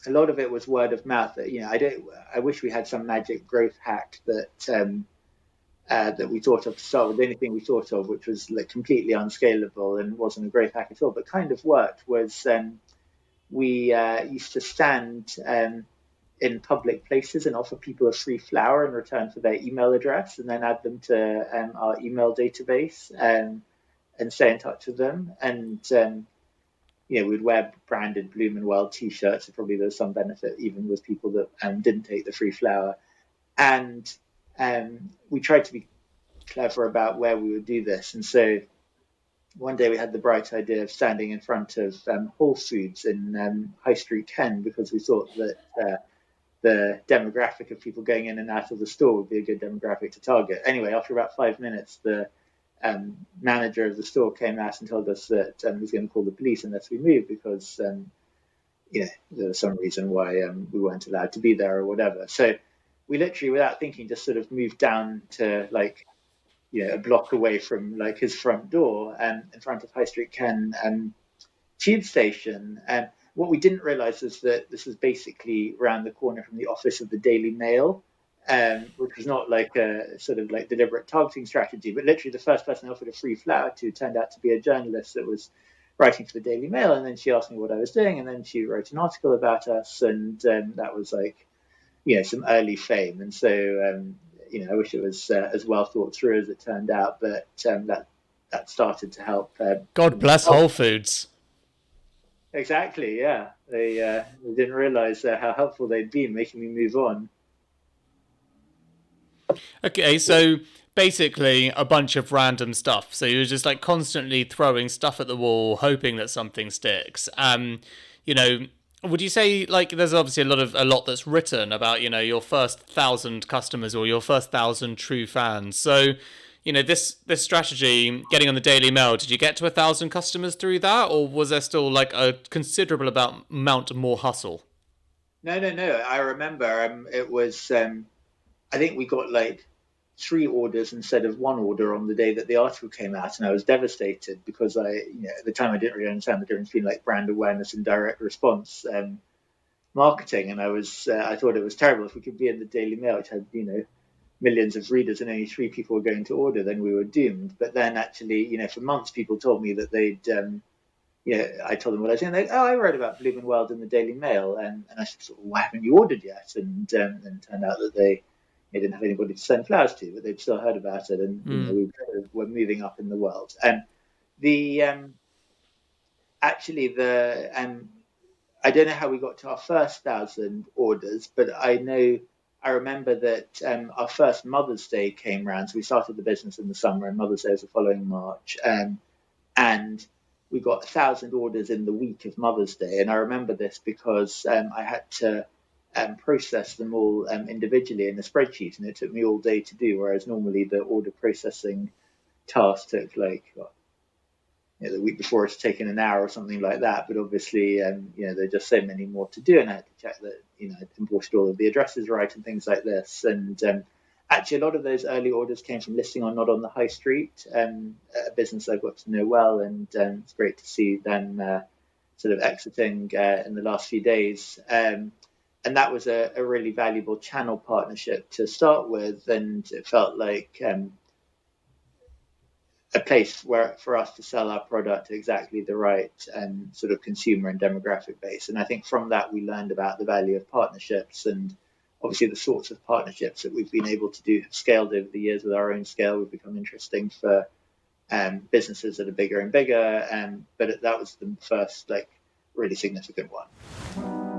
a lot of it was word of mouth. I wish we had some magic growth hack that we thought of to start with. The only thing we thought of, which was like completely unscalable and wasn't a growth hack at all, but kind of worked, was we used to stand in public places and offer people a free flower in return for their email address, and then add them to our email database and stay in touch with them. And we'd wear branded Bloom and Wild T-shirts. So probably there's some benefit even with people that didn't take the free flower. And we tried to be clever about where we would do this. And so one day we had the bright idea of standing in front of Whole Foods in High Street, Ken, because we thought that the demographic of people going in and out of the store would be a good demographic to target. Anyway, after about 5 minutes, the manager of the store came out and told us that he was going to call the police unless we moved because there was some reason why we weren't allowed to be there or whatever. So we literally, without thinking, just sort of moved down to a block away from his front door in front of High Street Ken tube station. And what we didn't realize is that this was basically around the corner from the office of the Daily Mail, which was not like a sort of like deliberate targeting strategy, but literally the first person I offered a free flower to turned out to be a journalist that was writing for the Daily Mail. And then she asked me what I was doing, and then she wrote an article about us, and that was some early fame. And so I wish it was as well thought through as it turned out, but that started to help. God bless Whole Foods. Exactly, yeah. They didn't realize how helpful they'd been making me move on. Okay, so basically a bunch of random stuff. So you're just constantly throwing stuff at the wall, hoping that something sticks. Would you say there's obviously a lot that's written about your first 1,000 customers or your first 1,000 true fans? So this strategy, getting on the Daily Mail, did you get to 1,000 customers through that, or was there still a considerable amount more hustle? No. I remember it was. I think we got 3 orders instead of 1 order on the day that the article came out, and I was devastated because at the time I didn't really understand the difference between brand awareness and direct response marketing, and I thought it was terrible. If we could be in the Daily Mail, which had millions of readers, and only 3 people were going to order, then we were doomed. But then actually, for months, people told me that they'd. I told them what I was doing. I read about Bloom and Wild in the Daily Mail, and I said, why haven't you ordered yet? And it turned out that they didn't have anybody to send flowers to, but they'd still heard about it, and we were moving up in the world. And the I don't know how we got to our first 1,000 orders, but I remember that our first Mother's Day came round. So we started the business in the summer, and Mother's Day was the following March, and we got 1,000 orders in the week of Mother's Day. And I remember this because I had to process them all individually in a spreadsheet, and it took me all day to do, whereas normally the order processing task took the week before it's taken an hour or something like that. But obviously there are just so many more to do, and I had to check that I'd imported all of the addresses right and things like this. And actually a lot of those early orders came from listing on Not on the High Street, a business I've got to know well, and it's great to see them sort of exiting in the last few days. And that was a really valuable channel partnership to start with, and it felt like a place for us to sell our product to exactly the right sort of consumer and demographic base. And I think from that we learned about the value of partnerships, and obviously the sorts of partnerships that we've been able to do have scaled over the years with our own scale. We've become interesting for businesses that are bigger and bigger, but that was the first really significant one.